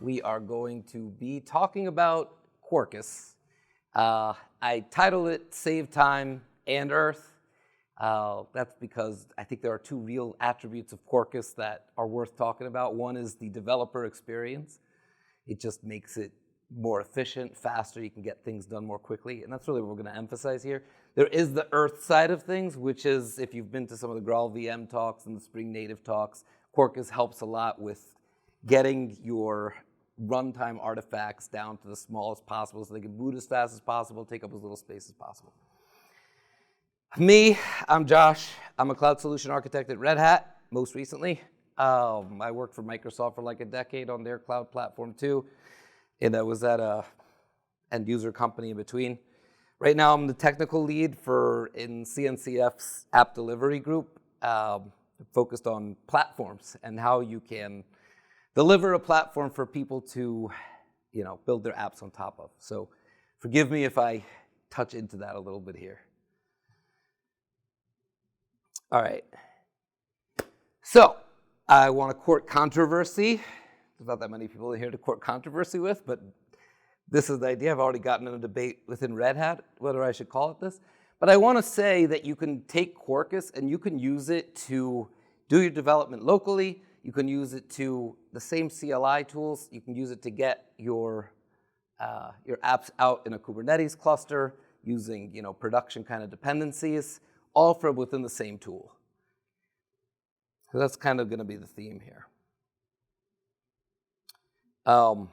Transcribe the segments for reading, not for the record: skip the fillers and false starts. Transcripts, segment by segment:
we are going to be talking about Quarkus. I titled it Save Time and Earth. That's because I think there are two real attributes of Quarkus that are worth talking about. One is the developer experience. It just makes it more efficient, faster, you can get things done more quickly, and that's really what we're going to emphasize here. There is the Earth side of things, which is, if you've been to some of the Graal VM talks and the Spring Native talks, Quarkus helps a lot with getting your runtime artifacts down to the smallest possible so they can boot as fast as possible, take up as little space as possible. Me, I'm Josh. I'm a cloud solution architect at Red Hat, most recently. I worked for Microsoft for like a decade on their cloud platform too, and I was at a end user company in between. Right now, I'm the technical lead in CNCF's app delivery group, focused on platforms and how you can deliver a platform for people to, build their apps on top of. So forgive me if I touch into that a little bit here. All right. So I want to court controversy. There's not that many people in here to court controversy with, but this is the idea. I've already gotten in a debate within Red Hat whether I should call it this. But I want to say that you can take Quarkus and you can use it to do your development locally. You can use it to the same CLI tools. You can use it to get your apps out in a Kubernetes cluster using production kind of dependencies, all from within the same tool. So that's kind of going to be the theme here. So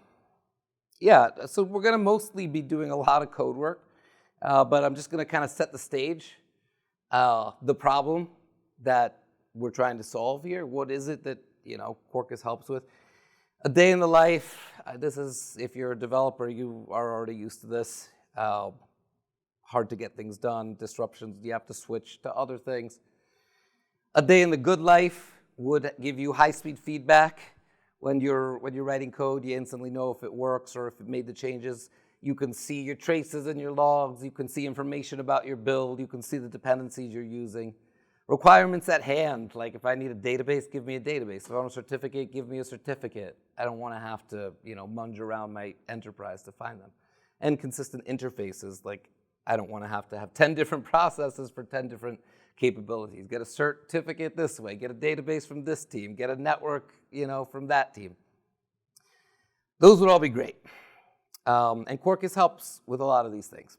we're going to mostly be doing a lot of code work, but I'm just going to kind of set the stage, the problem that we're trying to solve here. What is it that Quarkus helps with? A day in the life. This is, if you're a developer, you are already used to this. Hard to get things done, disruptions, you have to switch to other things. A day in the good life would give you high-speed feedback. When you're writing code, you instantly know if it works or if it made the changes. You can see your traces in your logs. You can see information about your build. You can see the dependencies you're using. Requirements at hand, like if I need a database, give me a database. If I want a certificate, give me a certificate. I don't want to have to, munge around my enterprise to find them. And consistent interfaces, like I don't want to have 10 different processes for 10 different capabilities. Get a certificate this way, get a database from this team, get a network, from that team. Those would all be great. And Quarkus helps with a lot of these things.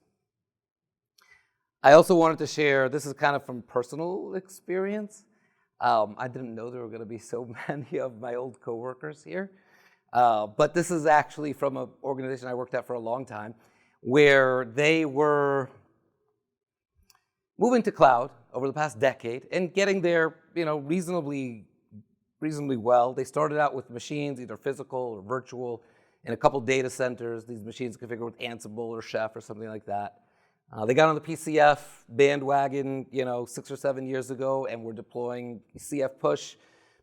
I also wanted to share, this is kind of from personal experience. I didn't know there were going to be so many of my old coworkers here. But this is actually from an organization I worked at for a long time, where they were moving to cloud over the past decade and getting there, reasonably well. They started out with machines, either physical or virtual, in a couple data centers. These machines configured with Ansible or Chef or something like that. They got on the PCF bandwagon, 6 or 7 years ago, and were deploying CF push,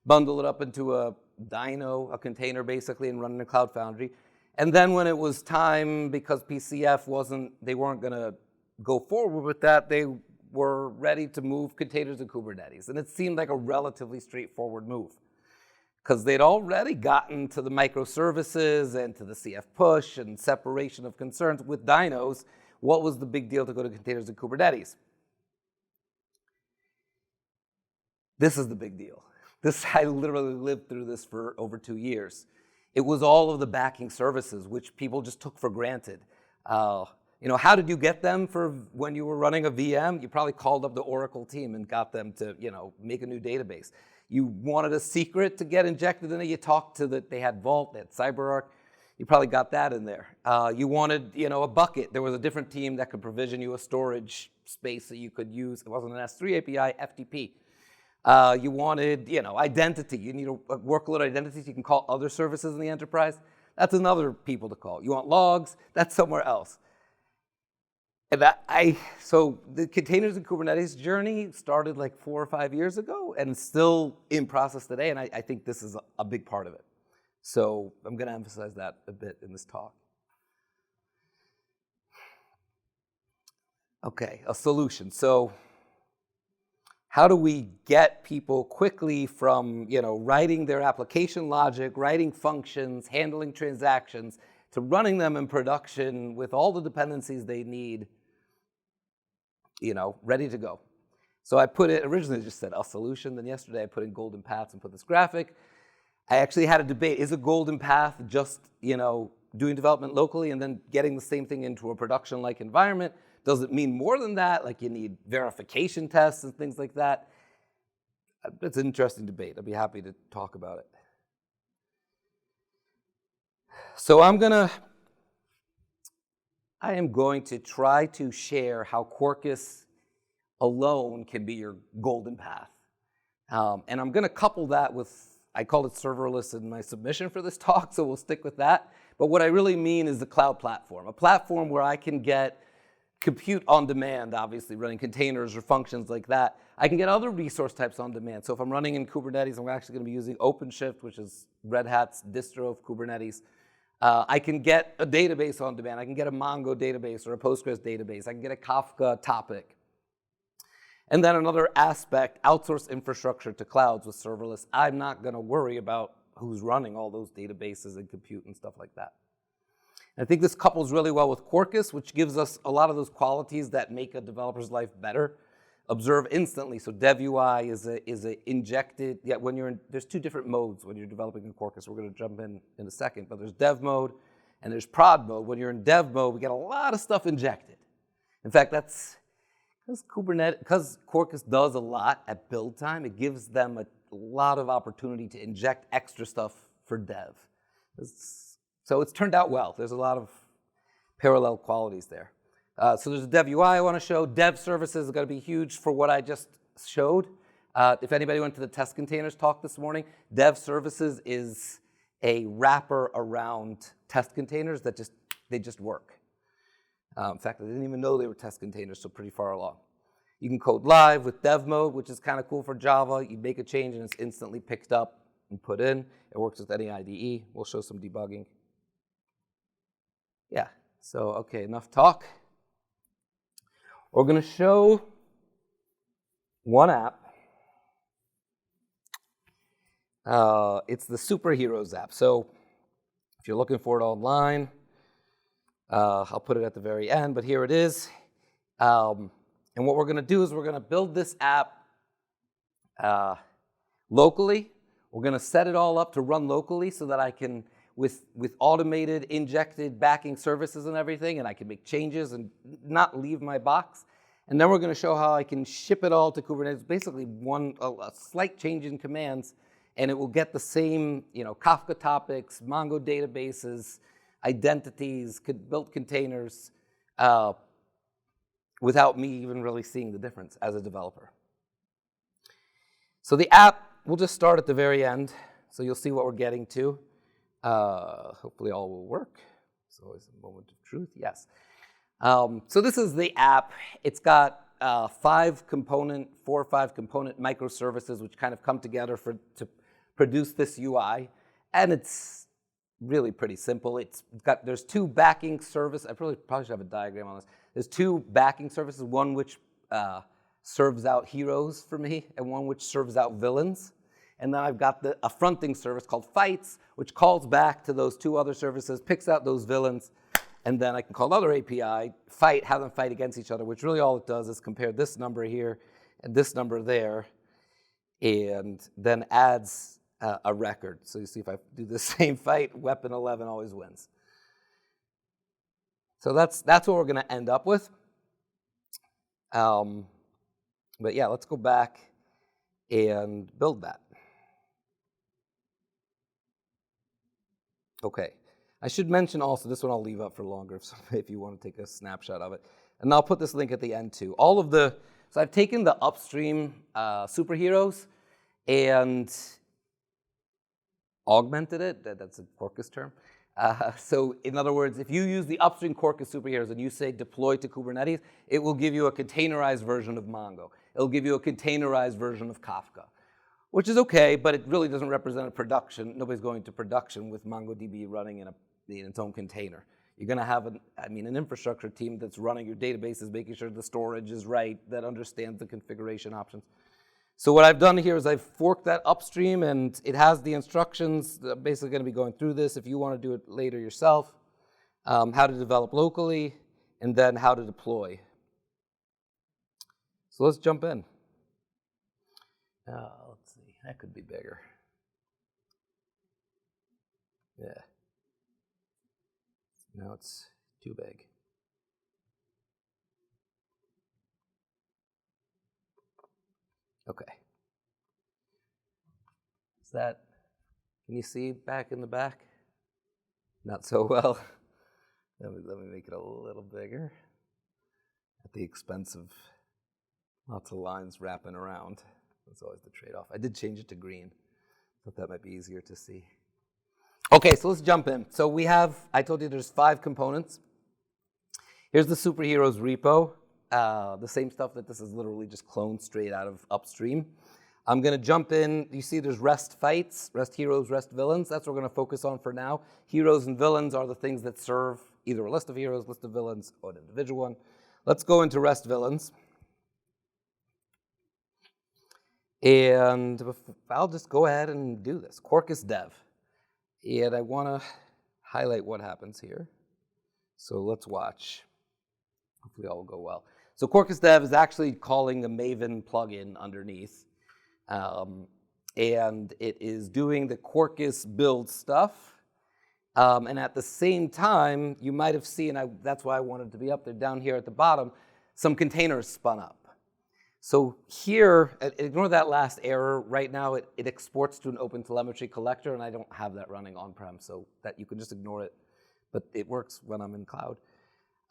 bundle it up into a dyno, a container basically, and running a Cloud Foundry. And then when it was time, because PCF they weren't going to go forward with that, they were ready to move containers to Kubernetes. And it seemed like a relatively straightforward move because they'd already gotten to the microservices and to the CF push and separation of concerns with dynos. What was the big deal to go to containers in Kubernetes? This is the big deal. I literally lived through this for over 2 years. It was all of the backing services, which people just took for granted. How did you get them for when you were running a VM? You probably called up the Oracle team and got them to, make a new database. You wanted a secret to get injected in it. You talked to they had Vault, they had CyberArk. You probably got that in there. You wanted, a bucket. There was a different team that could provision you a storage space that you could use. It wasn't an S3 API, FTP. You wanted, identity. You need a workload identity so you can call other services in the enterprise. That's another people to call. You want logs? That's somewhere else. And so the containers in Kubernetes journey started like 4 or 5 years ago and still in process today. And I think this is a big part of it. So I'm going to emphasize that a bit in this talk. Okay, a solution. So how do we get people quickly from, writing their application logic, writing functions, handling transactions, to running them in production with all the dependencies they need, ready to go. So I put it, originally just said a solution, then yesterday I put in golden paths and put this graphic. I actually had a debate, is a golden path just, doing development locally and then getting the same thing into a production-like environment? Does it mean more than that? Like you need verification tests and things like that? It's an interesting debate. I'd be happy to talk about it. So I am going to try to share how Quarkus alone can be your golden path. And I'm going to couple that with, I called it serverless in my submission for this talk, so we'll stick with that. But what I really mean is the cloud platform, a platform where I can get compute on demand, obviously running containers or functions like that. I can get other resource types on demand. So if I'm running in Kubernetes, I'm actually going to be using OpenShift, which is Red Hat's distro of Kubernetes. I can get a database on demand. I can get a Mongo database or a Postgres database. I can get a Kafka topic. And then another aspect, outsource infrastructure to clouds with serverless. I'm not going to worry about who's running all those databases and compute and stuff like that. I think this couples really well with Quarkus, which gives us a lot of those qualities that make a developer's life better. Observe instantly. So dev UI is a injected. Yeah, there's two different modes when you're developing in Quarkus. We're going to jump in a second, but there's dev mode and there's prod mode. When you're in dev mode, we get a lot of stuff injected. In fact, that's because Quarkus does a lot at build time. It gives them a lot of opportunity to inject extra stuff for dev. So it's turned out well. There's a lot of parallel qualities there. So there's a dev UI I want to show. Dev services is going to be huge for what I just showed. If anybody went to the test containers talk this morning, dev services is a wrapper around test containers that they just work. In fact, I didn't even know they were test containers, so pretty far along. You can code live with dev mode, which is kind of cool for Java. You make a change and it's instantly picked up and put in. It works with any IDE. We'll show some debugging. Yeah, so okay, enough talk. We're going to show one app. It's the Superheroes app. So if you're looking for it online, I'll put it at the very end, but here it is. And what we're going to do is we're going to build this app locally. We're going to set it all up to run locally so that I can, with automated injected backing services and everything, and I can make changes and not leave my box. And then we're going to show how I can ship it all to Kubernetes, basically a slight change in commands, and it will get the same, Kafka topics, Mongo databases, identities, built containers, without me even really seeing the difference as a developer. So the app, we'll just start at the very end, so you'll see what we're getting to. Hopefully all will work. It's always a moment of truth, yes. So this is the app. It's got 4 or 5 component microservices which kind of come together to produce this UI. And it's really pretty simple. There's 2 backing services. I probably should have a diagram on this. There's 2 backing services, one which serves out heroes for me and one which serves out villains. And then I've got a fronting service called Fights, which calls back to those 2 other services, picks out those villains, and then I can call another API, have them fight against each other, which really all it does is compare this number here and this number there, and then adds a record. So you see if I do the same fight, weapon 11 always wins. So that's what we're going to end up with. But yeah, let's go back and build that. Okay. I should mention also, this one I'll leave up for longer if you want to take a snapshot of it. And I'll put this link at the end too. So I've taken the upstream superheroes and augmented it. That's a Quarkus term. So in other words, if you use the upstream Quarkus superheroes and you say deploy to Kubernetes, it will give you a containerized version of Mongo. It'll give you a containerized version of Kafka, which is okay, but it really doesn't represent a production. Nobody's going to production with MongoDB running in its own container. You're going to have an infrastructure team that's running your databases, making sure the storage is right, that understands the configuration options. So what I've done here is I've forked that upstream, and it has the instructions. I'm basically going to be going through this if you want to do it later yourself, how to develop locally, and then how to deploy. So let's jump in. Let's see, that could be bigger. Yeah. No, it's too big. Okay. Is that, can you see back in the back? Not so well. Let me make it a little bigger at the expense of lots of lines wrapping around. That's always the trade-off. I did change it to green. Thought that might be easier to see. Okay, so let's jump in. So we have, I told you there's 5 components. Here's the superheroes repo. The same stuff that this is literally just cloned straight out of upstream. I'm going to jump in. You see there's rest fights, rest heroes, rest villains. That's what we're going to focus on for now. Heroes and villains are the things that serve either a list of heroes, list of villains, or an individual one. Let's go into rest villains. And I'll just go ahead and do this. Quarkus dev. And I want to highlight what happens here. So let's watch. Hopefully all will go well. So Quarkus dev is actually calling a Maven plugin underneath. And it is doing the Quarkus build stuff. And at the same time, you might have seen, that's why I wanted to be up there, down here at the bottom, some containers spun up. So here, ignore that last error. Right now, it exports to an OpenTelemetry collector, and I don't have that running on-prem, so that you can just ignore it. But it works when I'm in cloud.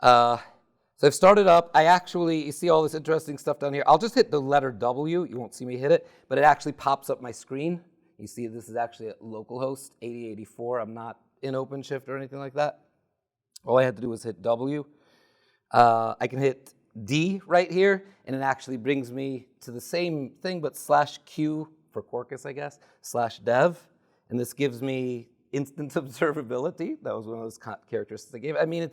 So I've started up. You see all this interesting stuff down here. I'll just hit the letter W. You won't see me hit it, but it actually pops up my screen. You see this is actually a localhost, 8084. I'm not in OpenShift or anything like that. All I had to do was hit W. I can hit D right here, and it actually brings me to the same thing, but /Q for Quarkus, I guess, /dev. And this gives me instant observability. That was one of those characteristics I gave. I mean,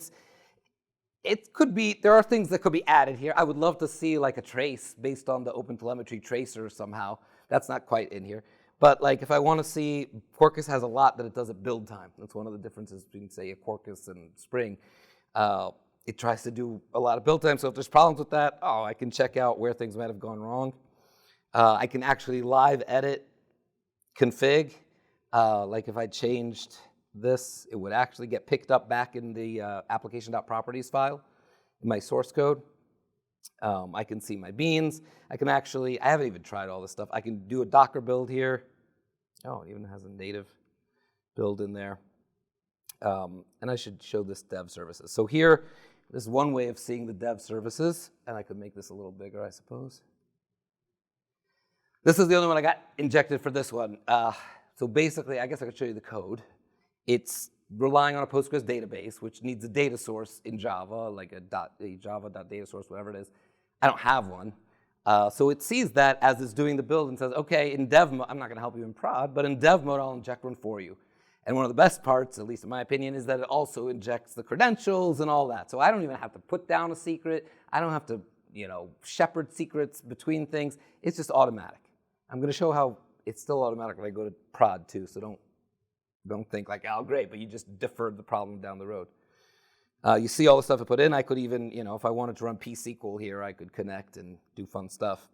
it could be, there are things that could be added here. I would love to see like a trace based on the OpenTelemetry tracer somehow. That's not quite in here. But like if I want to see, Quarkus has a lot that it does at build time. That's one of the differences between, say, a Quarkus and Spring. It tries to do a lot of build time, so if there's problems with that, I can check out where things might have gone wrong. I can actually live edit config. Like if I changed this, it would actually get picked up back in the application.properties file in my source code. I can see my beans. I haven't even tried all this stuff. I can do a Docker build here. Oh, it even has a native build in there. And I should show this dev services. So here, this is one way of seeing the dev services, and I could make this a little bigger, I suppose. This is the only one I got injected for this one. So basically, I guess I could show you the code. It's relying on a Postgres database, which needs a data source in Java, like a java.data source, whatever it is. I don't have one. So it sees that as it's doing the build and says, okay, in dev mode, I'm not going to help you in prod, but in dev mode, I'll inject one for you. And one of the best parts, at least in my opinion, is that it also injects the credentials and all that. So I don't even have to put down a secret. I don't have to, shepherd secrets between things. It's just automatic. I'm going to show how it's still automatic when I go to prod too. So don't think like, oh, great, but you just deferred the problem down the road. You see all the stuff I put in. I could even, if I wanted to run pSQL here, I could connect and do fun stuff.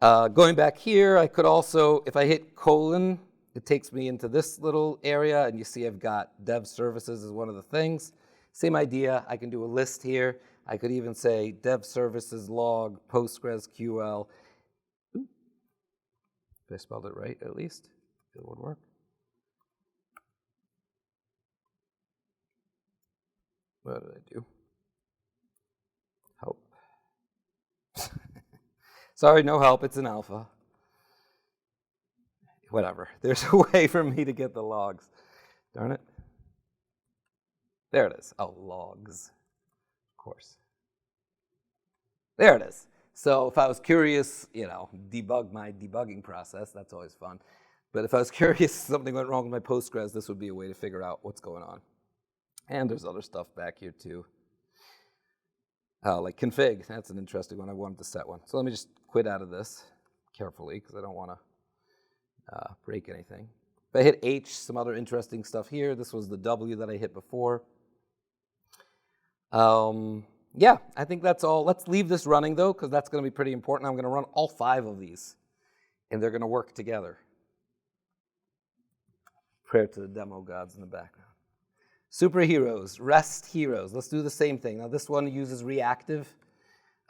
Going back here, I could also, if I hit colon, it takes me into this little area, and you see I've got dev services as one of the things. Same idea. I can do a list here. I could even say dev services log PostgreSQL. If I spelled it right, at least, it would work. What did I do? Help. Sorry, no help. It's an alpha. Whatever. There's a way for me to get the logs. Darn it. There it is. Oh, logs. Of course. There it is. So if I was curious, debug my debugging process. That's always fun. But if I was curious if something went wrong with my Postgres, this would be a way to figure out what's going on. And there's other stuff back here too. Like config, that's an interesting one. I wanted to set one. So let me just quit out of this carefully because I don't want to break anything. If I hit H, some other interesting stuff here. This was the W that I hit before. Yeah, I think that's all. Let's leave this running though, because that's going to be pretty important. I'm going to run all 5 of these, and they're going to work together. Prayer to the demo gods in the background. Superheroes, REST heroes. Let's do the same thing. Now this one uses reactive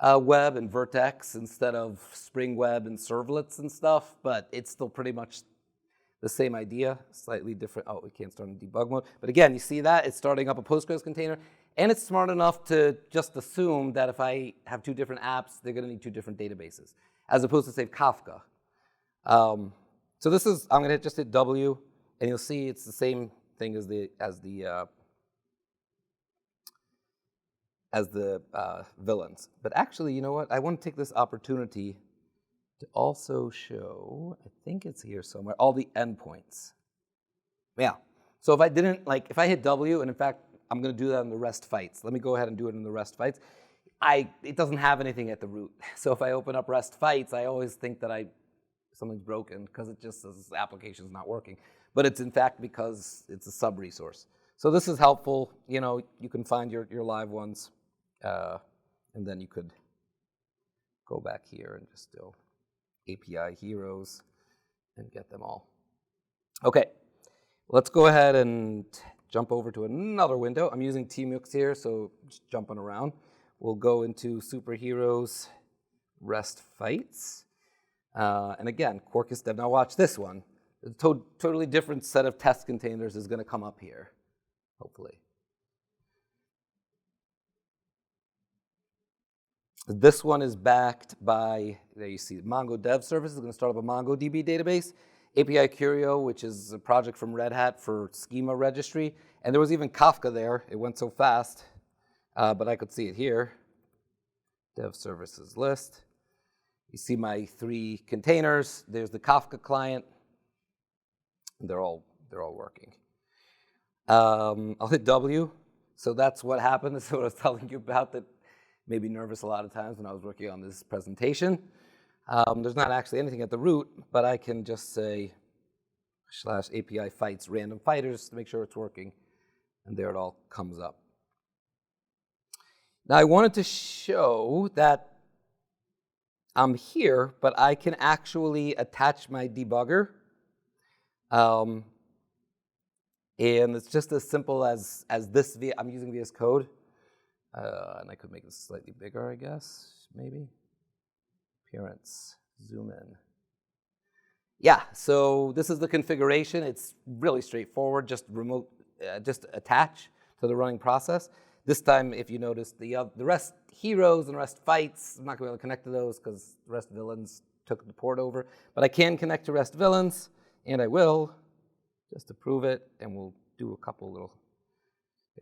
web and Vertex instead of Spring Web and servlets and stuff, but it's still pretty much the same idea, slightly different. Oh, we can't start in debug mode. But again, you see that? It's starting up a Postgres container, and it's smart enough to just assume that if I have 2 different apps, they're going to need 2 different databases, as opposed to, say, Kafka. So this is, I'm going to just hit W, and you'll see it's the same thing as the villains. But actually, you know what? I want to take this opportunity to also show, I think it's here somewhere, all the endpoints. Yeah. So if I didn't, like, if I hit W, and in fact, I'm going to do that in the REST fights. Let me go ahead and do it in the REST fights. It doesn't have anything at the root. So if I open up REST fights, I always think that something's broken because it just says this application's not working. But it's in fact because it's a sub-resource. So this is helpful. You know, you can find your live ones, and then you could go back here and just do API heroes and get them all. Okay, let's go ahead and jump over to another window. I'm using tmux here, so just jumping around. We'll go into superheroes, REST fights. And again, Quarkus dev. Now watch this one. A totally different set of test containers is going to come up here, hopefully. This one is backed by, there you see, Mongo Dev Service is going to start up a MongoDB database. API Curio, which is a project from Red Hat for schema registry. And there was even Kafka there. It went so fast, but I could see it here. Dev services list. You see my 3 containers. There's the Kafka client. They're all working. I'll hit W. So that's what happened. That's what I was telling you about, that made me nervous a lot of times when I was working on this presentation. There's not actually anything at the root, but I can just say /API fights random fighters to make sure it's working, and there it all comes up. Now I wanted to show that I'm here, but I can actually attach my debugger. And it's just as simple as this. I'm using VS Code, and I could make this slightly bigger, I guess, maybe. Appearance, zoom in. Yeah, so this is the configuration. It's really straightforward, just just attach to the running process. This time, if you notice, the REST heroes and REST fights, I'm not going to be able to connect to those because REST villains took the port over. But I can connect to REST villains, and I will, just to prove it, and we'll do a couple little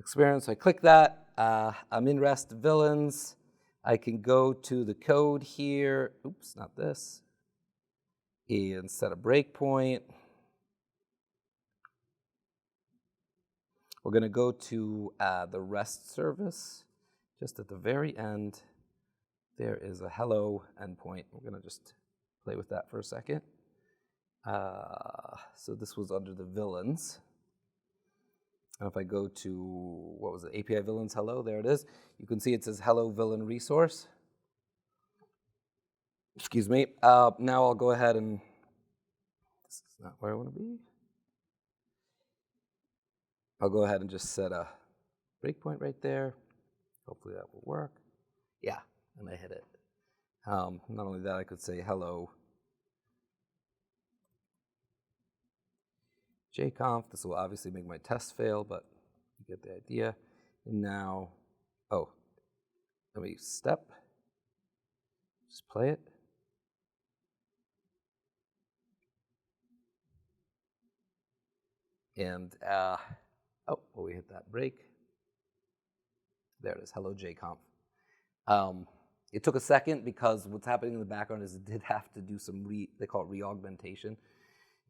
experiments. So I click that. I'm in REST villains. I can go to the code here. Oops, not this. And set a breakpoint. We're going to go to the REST service. Just at the very end, there is a hello endpoint. We're going to just play with that for a second. So this was under the villains. And if I go to, what was it, API villains hello, there it is. You can see it says hello villain resource. Excuse me. Now I'll go ahead and, this is not where I want to be. I'll go ahead and just set a breakpoint right there. Hopefully that will work. Yeah, and I hit it. Not only that, I could say hello Jconf. This will obviously make my test fail, but you get the idea. And now, oh, let me step. Just play it. And, oh, we hit that break. There it is, hello Jconf. It took a second because what's happening in the background is it did have to do some, they call it re-augmentation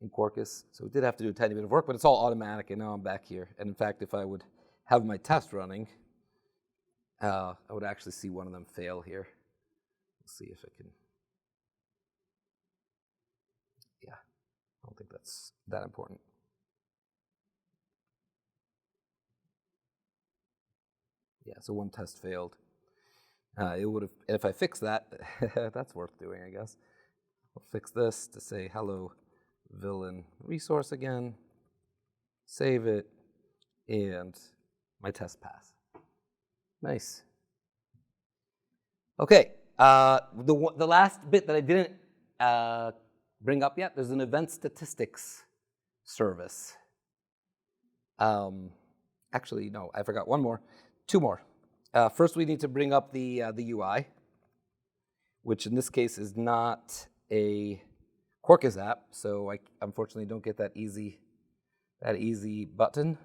in Quarkus. So it did have to do a tiny bit of work, but it's all automatic, and now I'm back here. And in fact, if I would have my test running, I would actually see one of them fail here. Let's see if I can. Yeah, I don't think that's that important. Yeah, so one test failed. It would have, if I fix that, that's worth doing, I guess. I'll fix this to say hello villain resource again, save it, and my test pass. Nice. Okay, the last bit that I didn't bring up yet, there's an event statistics service. Actually, no, I forgot one more, two more. First, we need to bring up the UI, which in this case is not a Quarkus app, so I unfortunately don't get that easy button.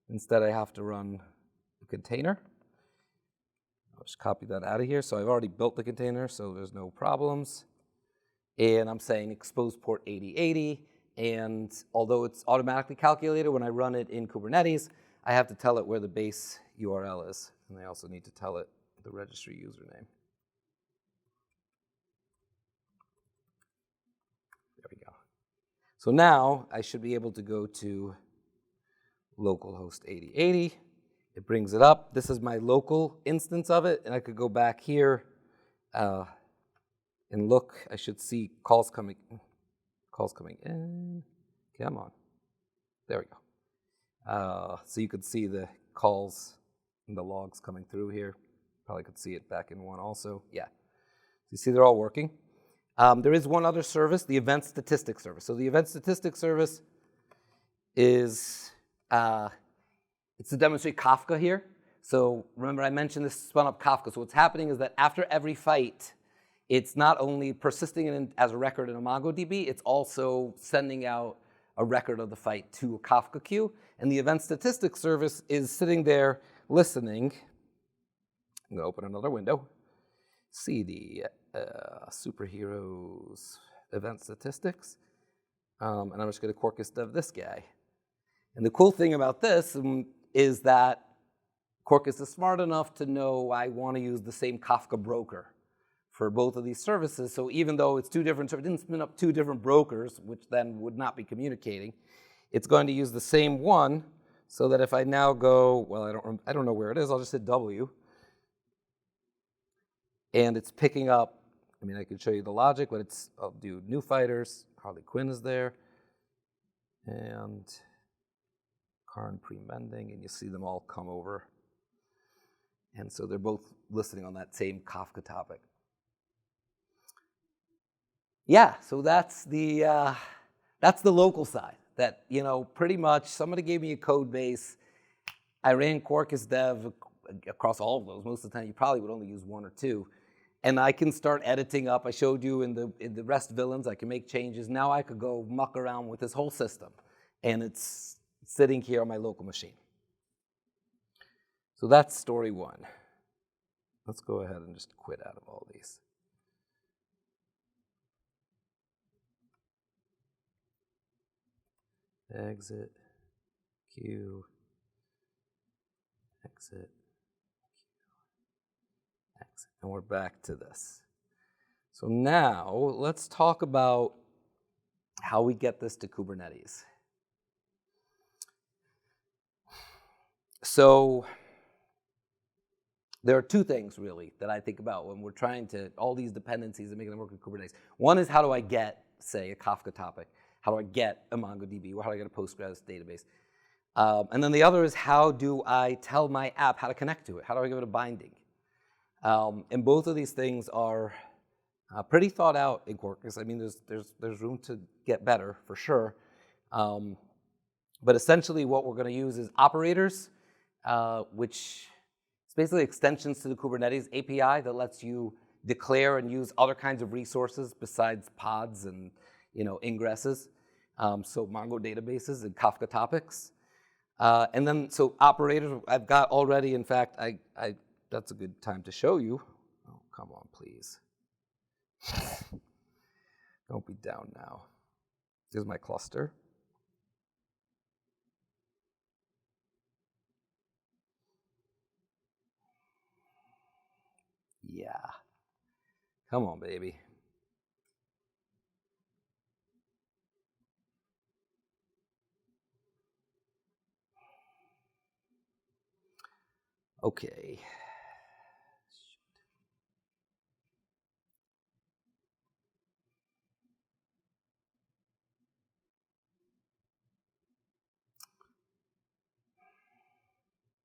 Instead, I have to run a container. I'll just copy that out of here. So I've already built the container, so there's no problems. And I'm saying expose port 8080. And although it's automatically calculated when I run it in Kubernetes, I have to tell it where the base URL is. And I also need to tell it the registry username. There we go. So now I should be able to go to localhost 8080. It brings it up. This is my local instance of it, and I could go back here and look. I should see calls coming in. Come on. There we go. So you could see the calls and the logs coming through here. Probably could see it back in one also. Yeah. So you see they're all working. There is one other service, the event statistics service. So the event statistics service is it's to demonstrate Kafka here. So remember I mentioned this spun up Kafka. So what's happening is that after every fight, it's not only persisting as a record in a MongoDB, it's also sending out a record of the fight to a Kafka queue. And the event statistics service is sitting there listening. I'm going to open another window. See the superheroes event statistics. And I'm just going to Quarkus dev this guy. And the cool thing about this is that Quarkus is smart enough to know I want to use the same Kafka broker for both of these services. So even though it's two different services, it didn't spin up two different brokers, which then would not be communicating, it's going to use the same one so that if I now go, well, I don't know where it is, I'll just hit W. And it's picking up, I mean, I could show you the logic, but I'll do new fighters, Harley Quinn is there, and Karn pre-mending, and you see them all come over. And so they're both listening on that same Kafka topic. Yeah, so that's the local side. That, you know, pretty much somebody gave me a code base. I ran Quarkus dev across all of those. Most of the time, you probably would only use one or two. And I can start editing up. I showed you in the REST villains, I can make changes. Now I could go muck around with this whole system. And it's sitting here on my local machine. So that's story one. Let's go ahead and just quit out of all these. Exit, Q, exit, Q, exit. And we're back to this. So now let's talk about how we get this to Kubernetes. So there are two things really that I think about when we're trying to, all these dependencies and making them work with Kubernetes. One is how do I get, say, a Kafka topic? How do I get a MongoDB? Or how do I get a Postgres database? And then the other is how do I tell my app how to connect to it? How do I give it a binding? And both of these things are pretty thought out in Quarkus. I mean, there's room to get better for sure. But essentially what we're going to use is operators, which is basically extensions to the Kubernetes API that lets you declare and use other kinds of resources besides pods and ingresses. So Mongo databases and Kafka topics. And then, so operators, I've got already, in fact, that's a good time to show you. Oh, come on, please. Don't be down now. Here's my cluster. Yeah. Come on, baby. Okay.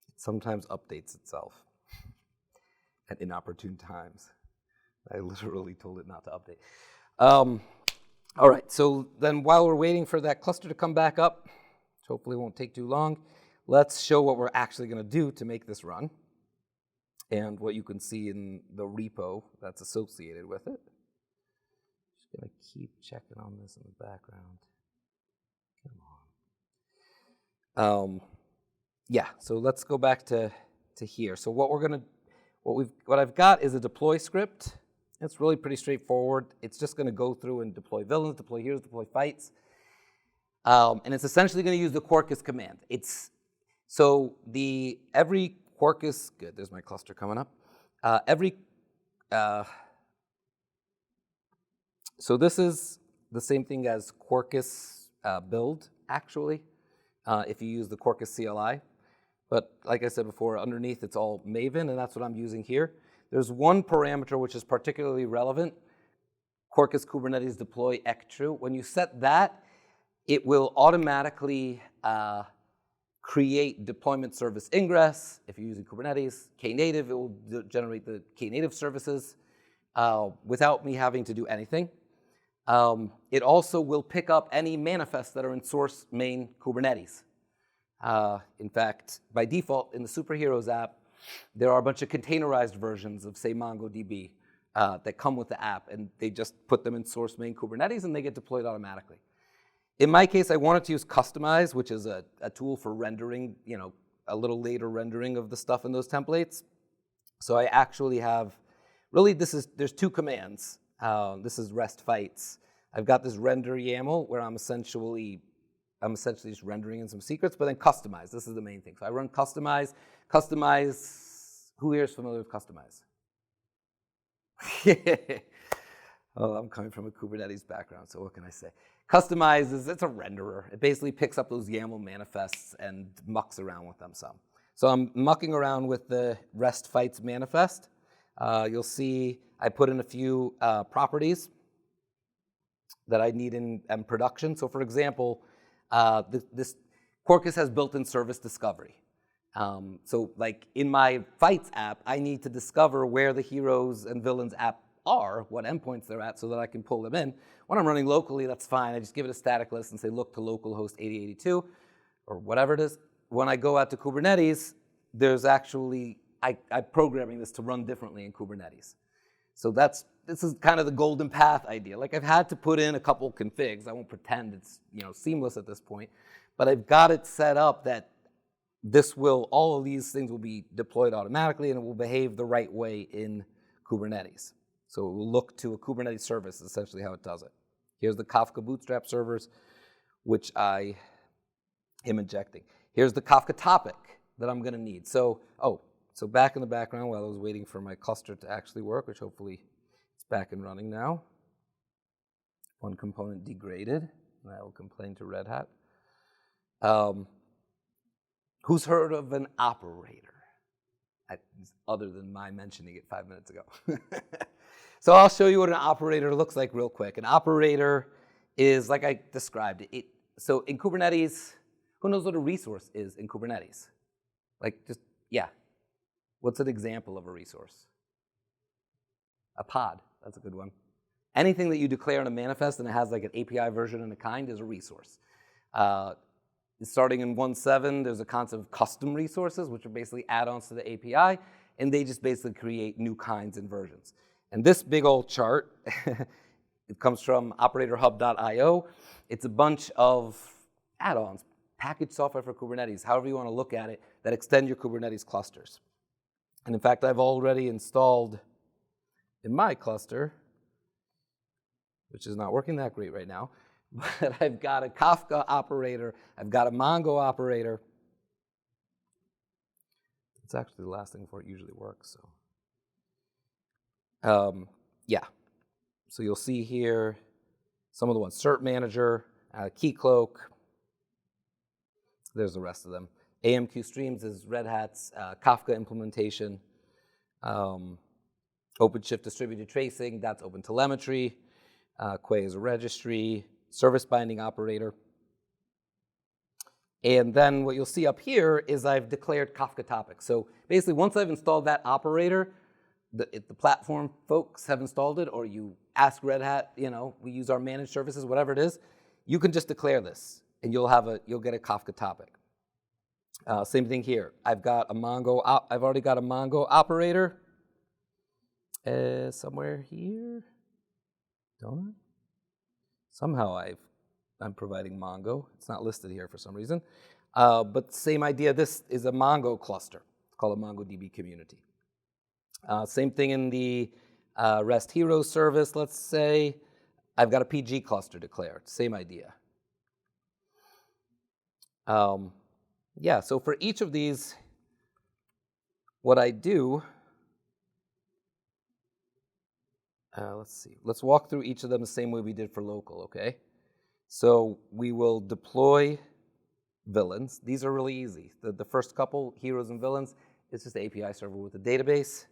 It sometimes updates itself at inopportune times. I literally told it not to update. All right, so then while we're waiting for that cluster to come back up, which hopefully won't take too long, let's show what we're actually going to do to make this run and what you can see in the repo that's associated with it. Just going to keep checking on this in the background. Come on. Yeah, so let's go back to here. So what I've got is a deploy script. It's really pretty straightforward. It's just going to go through and deploy villains, deploy heroes, deploy fights. And it's essentially going to use the Quarkus command. Every Quarkus, good, there's my cluster coming up. So this is the same thing as Quarkus build, actually, if you use the Quarkus CLI. But like I said before, underneath it's all Maven, and that's what I'm using here. There's one parameter which is particularly relevant, Quarkus Kubernetes deploy true. When you set that, it will automatically create deployment service ingress. If you're using Kubernetes, Knative, it will generate the Knative services without me having to do anything. It also will pick up any manifests that are in source main Kubernetes. In fact, by default, in the Superheroes app, there are a bunch of containerized versions of, say, MongoDB that come with the app, and they just put them in source main Kubernetes, and they get deployed automatically. In my case, I wanted to use Kustomize, which is a tool for rendering, a little later rendering of the stuff in those templates. So I actually have, really, there's two commands. This is rest fights. I've got this render YAML where I'm essentially just rendering in some secrets, but then Kustomize. This is the main thing. So I run Kustomize. Kustomize, who here is familiar with Kustomize? Oh, I'm coming from a Kubernetes background, so what can I say? Kustomize it's a renderer. It basically picks up those YAML manifests and mucks around with them some. So I'm mucking around with the rest fights manifest. You'll see I put in a few properties that I need in production. So for example, this Quarkus has built-in service discovery. So like in my fights app, I need to discover where the heroes and villains app are, what endpoints they're at, so that I can pull them in. When I'm running locally, that's fine. I just give it a static list and say, look to localhost 8082, or whatever it is. When I go out to Kubernetes, there's actually, I'm programming this to run differently in Kubernetes. So this is kind of the golden path idea. Like I've had to put in a couple configs. I won't pretend it's seamless at this point, but I've got it set up that all of these things will be deployed automatically, and it will behave the right way in Kubernetes. So it will look to a Kubernetes service, is essentially how it does it. Here's the Kafka Bootstrap servers, which I am injecting. Here's the Kafka topic that I'm going to need. So back in the background while I was waiting for my cluster to actually work, which hopefully it's back and running now. One component degraded, and I will complain to Red Hat. Who's heard of an operator? Other than my mentioning it 5 minutes ago. So I'll show you what an operator looks like real quick. An operator is like I described it. So in Kubernetes, who knows what a resource is in Kubernetes? What's an example of a resource? A pod, that's a good one. Anything that you declare in a manifest and it has like an API version and a kind is a resource. Starting in 1.7, there's a concept of custom resources, which are basically add-ons to the API, and they just basically create new kinds and versions. And this big old chart, it comes from operatorhub.io. It's a bunch of add-ons, packaged software for Kubernetes, however you want to look at it, that extend your Kubernetes clusters. And in fact, I've already installed in my cluster, which is not working that great right now, but I've got a Kafka operator, I've got a Mongo operator. It's actually the last thing before it usually works. So Yeah, so you'll see here some of the ones, Cert Manager, Keycloak. There's the rest of them. AMQ Streams is Red Hat's Kafka implementation. OpenShift Distributed Tracing, that's OpenTelemetry. Quay is a registry. Service Binding Operator. And then what you'll see up here is I've declared Kafka topics. So basically, once I've installed that operator, if the platform folks have installed it, or you ask Red Hat, we use our managed services, whatever it is, you can just declare this, and you'll get a Kafka topic. Same thing here. I've already got a Mongo operator somewhere here. Don't I? Somehow I'm providing Mongo. It's not listed here for some reason. But same idea. This is a Mongo cluster. It's called a MongoDB community. Same thing in the REST Heroes service, let's say. I've got a PG cluster declared. Same idea. Yeah, so for each of these, what I do, let's see. Let's walk through each of them the same way we did for local, okay? So we will deploy villains. These are really easy. The first couple, heroes and villains, it's just the API server with a database.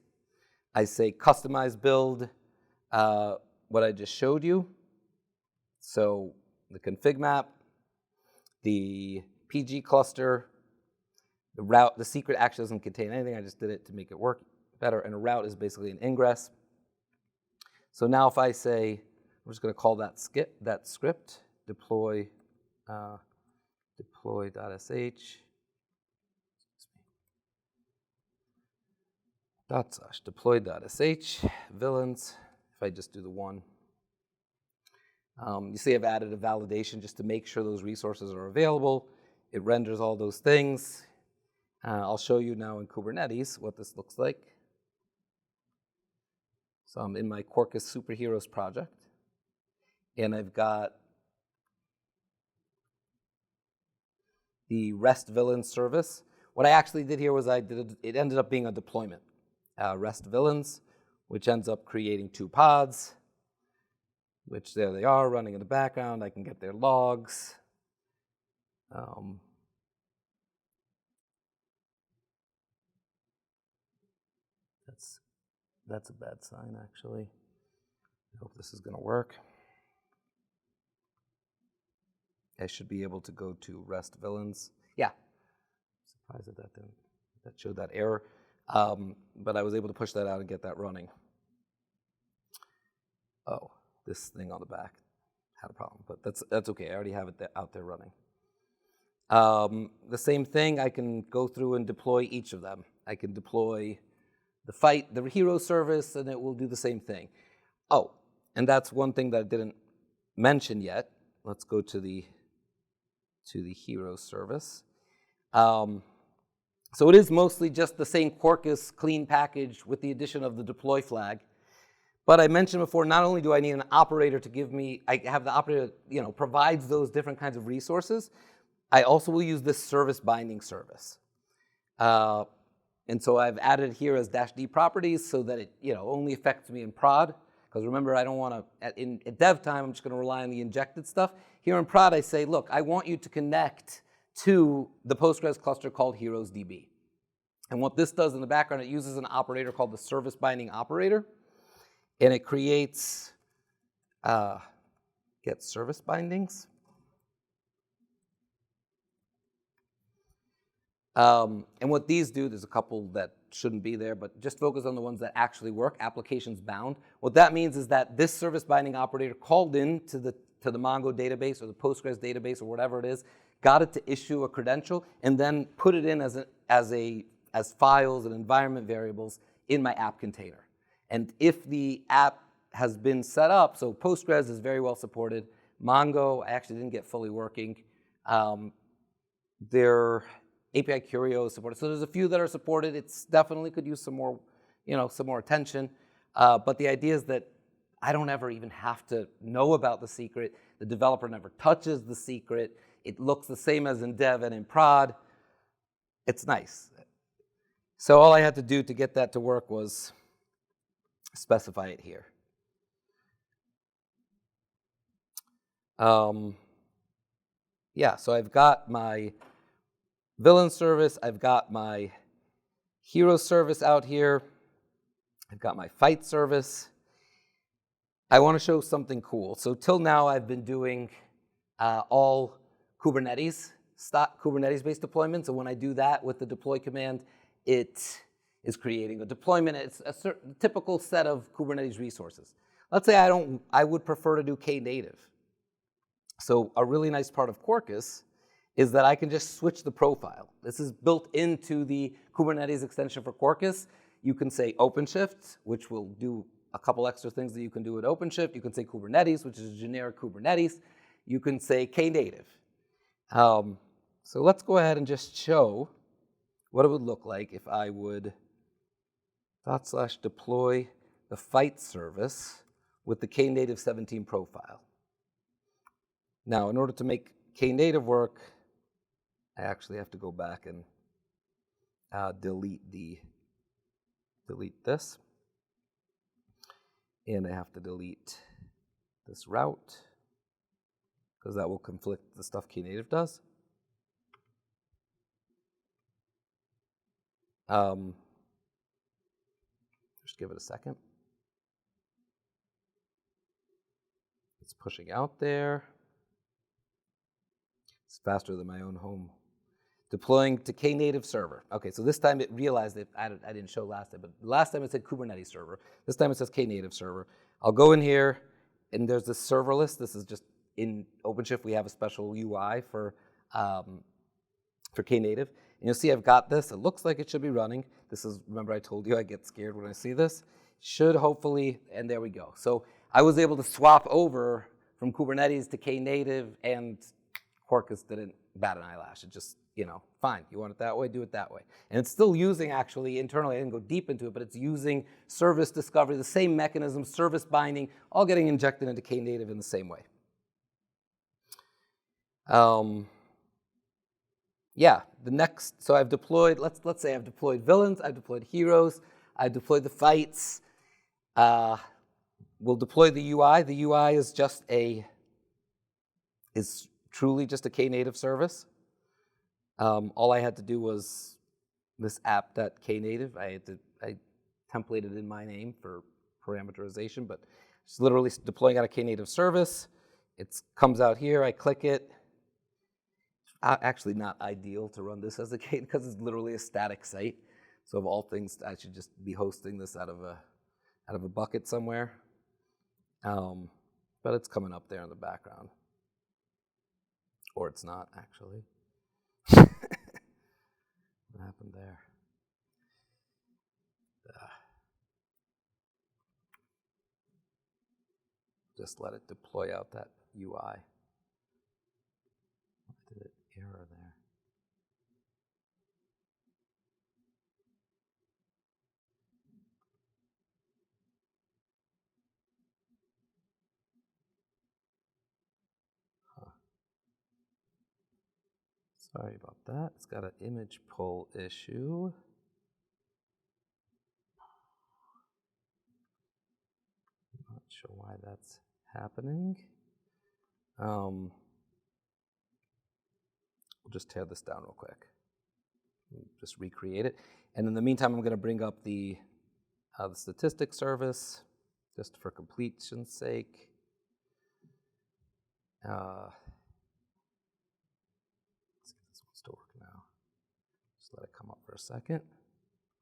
I say customize build what I just showed you. So the config map, the PG cluster, the route, the secret actually doesn't contain anything. I just did it to make it work better. And a route is basically an ingress. So now if I say, I'm just going to call that script, deploy, deploy.sh, deploy.sh, villains, if I just do the one. You see I've added a validation just to make sure those resources are available. It renders all those things. I'll show you now in Kubernetes what this looks like. So I'm in my Quarkus Superheroes project, and I've got the REST villain service. What I actually did here was it ended up being a deployment. REST villains, which ends up creating 2 pods, which there they are running in the background. I can get their logs. That's a bad sign, actually. I hope this is going to work. I should be able to go to REST villains. Yeah. Surprised that showed that error. But I was able to push that out and get that running. Oh, this thing on the back had a problem, but that's okay. I already have it out there running. The same thing, I can go through and deploy each of them. I can deploy the hero service, and it will do the same thing. Oh, and that's one thing that I didn't mention yet. Let's go to the hero service. So it is mostly just the same Quarkus clean package with the addition of the deploy flag. But I mentioned before, not only do I need an operator to give me, I have the operator, provides those different kinds of resources. I also will use this service binding service. And so I've added here as -d properties so that it only affects me in prod. Because remember, I don't want to, at dev time, I'm just going to rely on the injected stuff. Here in prod, I say, look, I want you to connect to the Postgres cluster called HeroesDB. And what this does in the background, it uses an operator called the service binding operator. And it creates, get service bindings. And what these do, there's a couple that shouldn't be there, but just focus on the ones that actually work, applications bound. What that means is that this service binding operator called in to the Mongo database or the Postgres database or whatever it is, got it to issue a credential, and then put it in as files and environment variables in my app container. And if the app has been set up, so Postgres is very well supported. Mongo, I actually didn't get fully working. Their API Curio is supported. So there's a few that are supported. It's definitely could use some more, some more attention. But the idea is that I don't ever even have to know about the secret. The developer never touches the secret. It looks the same as in dev and in prod. It's nice. So all I had to do to get that to work was specify it here. Yeah, so I've got my villain service, I've got my hero service out here, I've got my fight service. I want to show something cool. So till now I've been doing all Kubernetes-based deployments, and when I do that with the deploy command, it is creating a deployment. It's a certain typical set of Kubernetes resources. Let's say I would prefer to do Knative. So a really nice part of Quarkus is that I can just switch the profile. This is built into the Kubernetes extension for Quarkus. You can say OpenShift, which will do a couple extra things that you can do with OpenShift. You can say Kubernetes, which is generic Kubernetes. You can say Knative. So let's go ahead and just show what it would look like if I would /deploy the fight service with the Knative 17 profile. Now, in order to make Knative work, I actually have to go back and delete this. And I have to delete this route, because that will conflict the stuff Knative does. Just give it a second. It's pushing out there. It's faster than my own home. Deploying to Knative server. Okay, so this time it realized that I didn't show last time, but last time it said Kubernetes server. This time it says Knative server. I'll go in here, and there's this serverless. This is just in OpenShift. We have a special UI for Knative. And you'll see I've got this. It looks like it should be running. This is, remember I told you I get scared when I see this. Should hopefully, and there we go. So I was able to swap over from Kubernetes to Knative, and Quarkus didn't bat an eyelash. It just, fine. You want it that way, do it that way. And it's still using, actually, internally, I didn't go deep into it, but it's using service discovery, the same mechanism, service binding, all getting injected into Knative in the same way. Yeah, the next, so I've deployed, let's say I've deployed villains, I've deployed heroes, I've deployed the fights. We'll deploy the UI. The UI is truly just a Knative service. All I had to do was this app.knative. I templated in my name for parameterization, but it's literally deploying out a Knative service. It comes out here, I click it. Actually not ideal to run this as a K, because it's literally a static site. So of all things, I should just be hosting this out of a bucket somewhere. But it's coming up there in the background. Or it's not, actually. What happened there? Just let it deploy out that UI. Why did it error there? Sorry about that. It's got an image pull issue. Not sure why that's happening. We'll just tear this down real quick. Just recreate it. And in the meantime, I'm going to bring up the statistics service, just for completion's sake. Let's see if this wants to work now. Just let it come up for a second.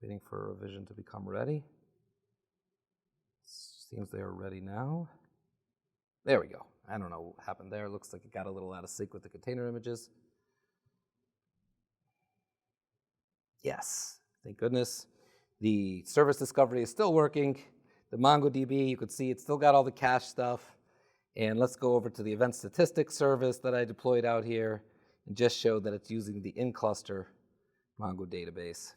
Waiting for a revision to become ready. Seems they are ready now. There we go. I don't know what happened there. Looks like it got a little out of sync with the container images. Yes, thank goodness. The service discovery is still working. The MongoDB, you could see it's still got all the cache stuff. And let's go over to the event statistics service that I deployed out here and just show that it's using the in-cluster Mongo database.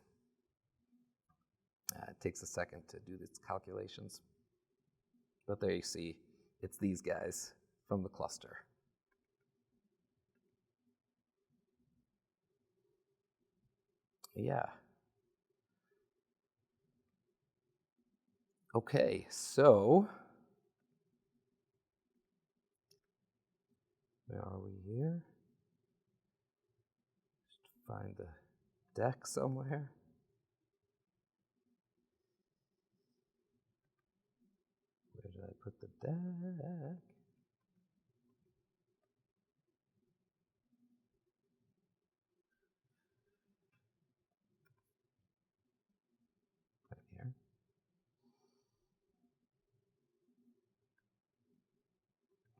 It takes a second to do these calculations. But there you see, it's these guys from the cluster. Yeah. Okay, so where are we here? Just find the deck somewhere. Where did I put the deck? Right here.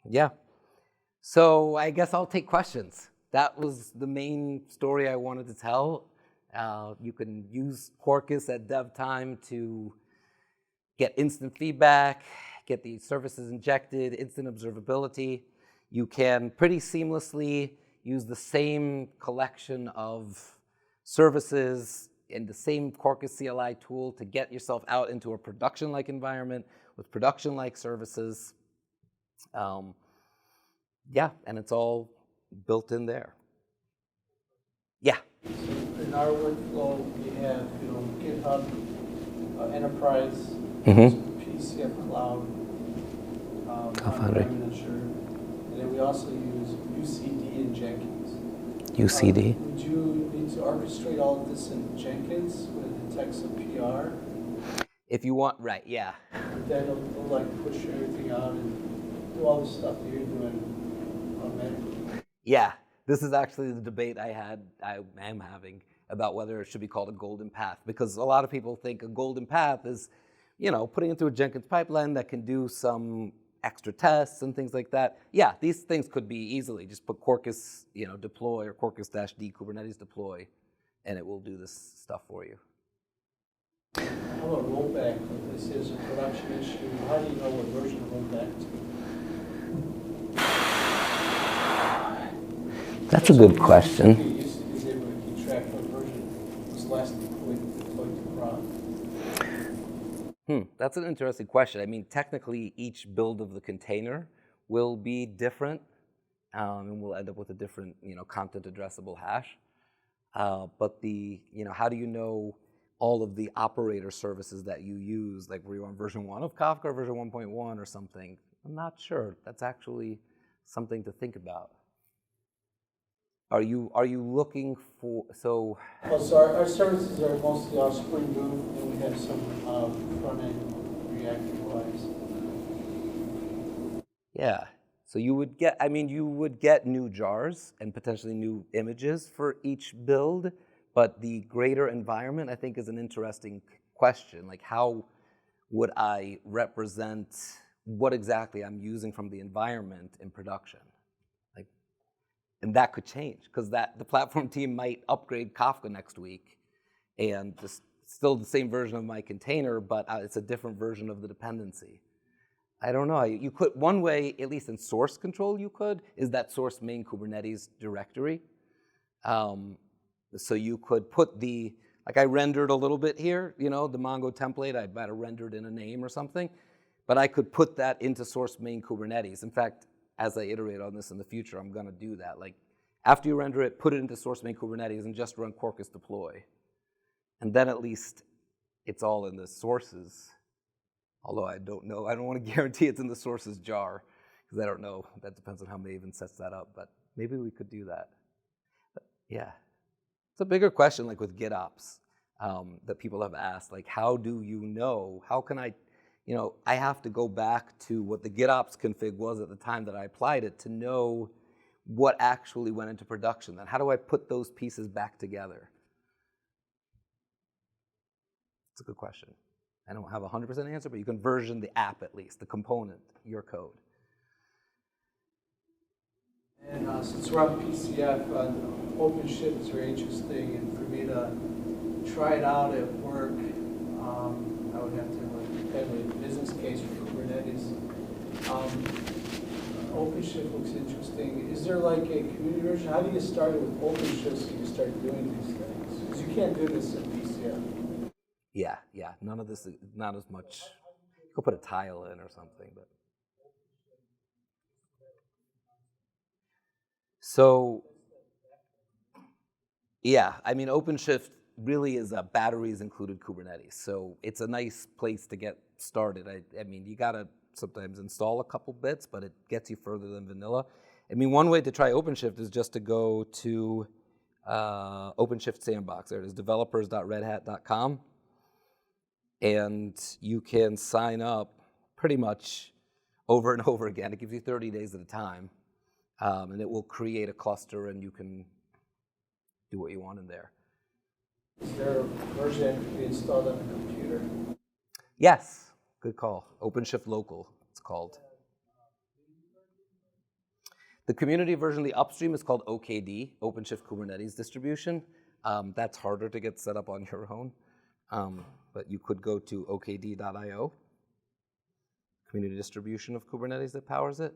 Yeah. So I guess I'll take questions. That was the main story I wanted to tell. You can use Quarkus at dev time to get instant feedback, get the services injected, instant observability. You can pretty seamlessly use the same collection of services in the same Quarkus CLI tool to get yourself out into a production-like environment with production-like services. Yeah, and it's all built in there. Yeah. So in our workflow, we have, GitHub, Enterprise, PCF Cloud, Foundry. on-prem and Azure, and then we also use UCD and Jenkins. UCD. Would you need to orchestrate all of this in Jenkins when it detects a PR? If you want, right, yeah. Then it'll like push everything out and do all the stuff that you're doing automatically. Yeah, this is actually the debate I am having about whether it should be called a golden path, because a lot of people think a golden path is, putting it through a Jenkins pipeline that can do some extra tests and things like that. Yeah, these things could be easily just put Quarkus, deploy or Quarkus-d Kubernetes deploy, and it will do this stuff for you. How about rollback? If this is a production issue, how do you know what version to roll back to? That's a good question. You used to be able to keep track of what version was last deployed to prod. That's an interesting question. I mean, technically, each build of the container will be different, and we'll end up with a different, content addressable hash. But how do you know all of the operator services that you use? Like, were you on version 1 of Kafka or version 1.1 or something? I'm not sure. That's actually something to think about. Are you looking for, so? Well, so our services are mostly all Spring Boot, and we have some front-end React-wise. Yeah. So you would get new jars and potentially new images for each build, but the greater environment, I think, is an interesting question. Like, how would I represent what exactly I'm using from the environment in production? And that could change, because the platform team might upgrade Kafka next week, and just still the same version of my container, but it's a different version of the dependency. I don't know. You could, one way, at least in source control, is that source main Kubernetes directory. So you could put like I rendered a little bit here, the Mongo template, I might have rendered in a name or something, but I could put that into source main Kubernetes. In fact, as I iterate on this in the future, I'm going to do that. Like, after you render it, put it into source main Kubernetes and just run Quarkus deploy. And then at least it's all in the sources. Although I don't know, I don't want to guarantee it's in the sources jar, because I don't know. That depends on how Maven sets that up, but maybe we could do that. But yeah, it's a bigger question, like with GitOps, that people have asked, like, how do you know? How can I have to go back to what the GitOps config was at the time that I applied it to know what actually went into production. Then how do I put those pieces back together? It's a good question. I don't have a 100% answer, but you can version the app at least, the component, your code. And since we're on PCF, OpenShift is very interesting, and for me to try it out at work, I would have to have a business case for Kubernetes. OpenShift looks interesting. Is there like a community version? How do you get started with OpenShift so you can start doing these things? Because you can't do this in PCF. Yeah. None of this, not as much. You could put a tile in or something, but. So, yeah, I mean, OpenShift really is a batteries included Kubernetes. So it's a nice place to get started. I mean, you gotta sometimes install a couple bits, but it gets you further than vanilla. I mean, one way to try OpenShift is just to go to OpenShift Sandbox. There it is, developers.redhat.com. And you can sign up pretty much over and over again. It gives you 30 days at a time. And it will create a cluster, and you can do what you want in there. Is there a version that can be installed on a computer? Yes, good call. OpenShift Local, it's called. The community version, the upstream, is called OKD, OpenShift Kubernetes Distribution. That's harder to get set up on your own, but you could go to okd.io, community distribution of Kubernetes that powers it.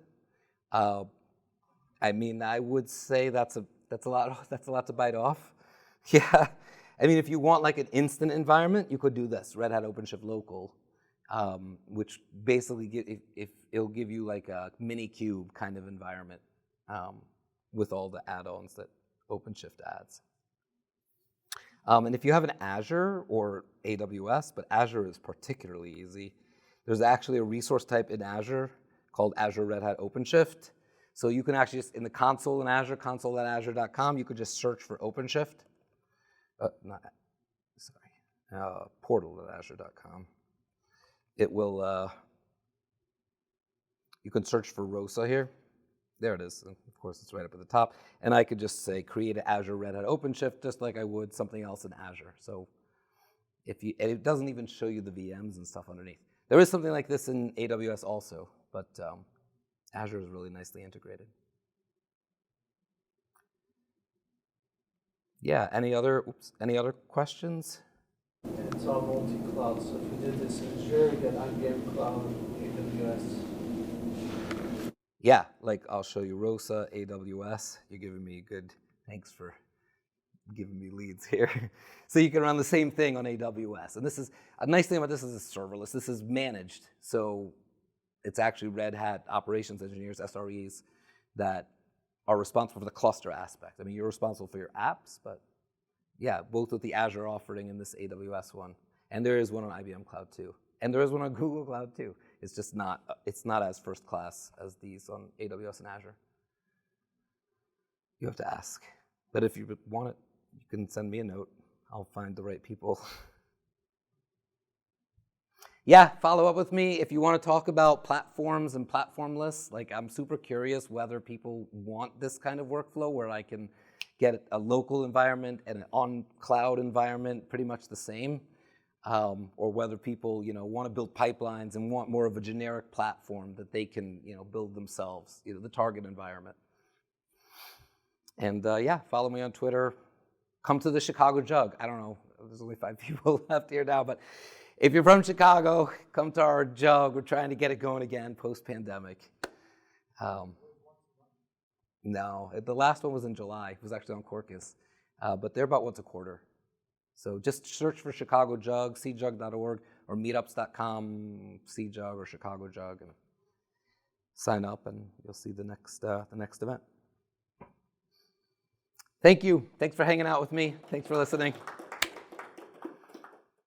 I mean, I would say that's a lot to bite off. Yeah, I mean, if you want like an instant environment, you could do this, Red Hat OpenShift Local, which basically it'll give you like a mini cube kind of environment with all the add-ons that OpenShift adds. And if you have an Azure or AWS, but Azure is particularly easy, there's actually a resource type in Azure called Azure Red Hat OpenShift. So you can actually just, in the console in Azure, console.azure.com, you could just search for OpenShift. Portal.azure.com. It will, you can search for ROSA here. There it is. And of course, it's right up at the top. And I could just say, create an Azure Red Hat OpenShift, just like I would something else in Azure. So and it doesn't even show you the VMs and stuff underneath. There is something like this in AWS also, but Azure is really nicely integrated. Yeah, any other questions? And it's all multi-cloud, so if you did this in Azure, you got IBM Cloud, AWS. Yeah, like I'll show you ROSA, AWS. You're giving me thanks for giving me leads here. So you can run the same thing on AWS. And this is, a nice thing about this is it's serverless. This is managed. So it's actually Red Hat operations engineers, SREs, that are responsible for the cluster aspect. I mean, you're responsible for your apps, but yeah, both with the Azure offering and this AWS one. And there is one on IBM Cloud too. And there is one on Google Cloud too. It's just not as first class as these on AWS and Azure. You have to ask. But if you want it, you can send me a note. I'll find the right people. Yeah, follow up with me if you want to talk about platforms and platformless. Like, I'm super curious whether people want this kind of workflow where I can get a local environment and an on-cloud environment pretty much the same, or whether people, want to build pipelines and want more of a generic platform that they can, build themselves, the target environment. And yeah, follow me on Twitter. Come to the Chicago Jug. I don't know, there's only 5 people left here now, but if you're from Chicago, come to our Jug. We're trying to get it going again post-pandemic. No, the last one was in July. It was actually on Quarkus, but they're about once a quarter. So just search for Chicago Jug, cjug.org, or meetups.com, cjug or Chicago Jug, and sign up, and you'll see the next event. Thank you. Thanks for hanging out with me. Thanks for listening.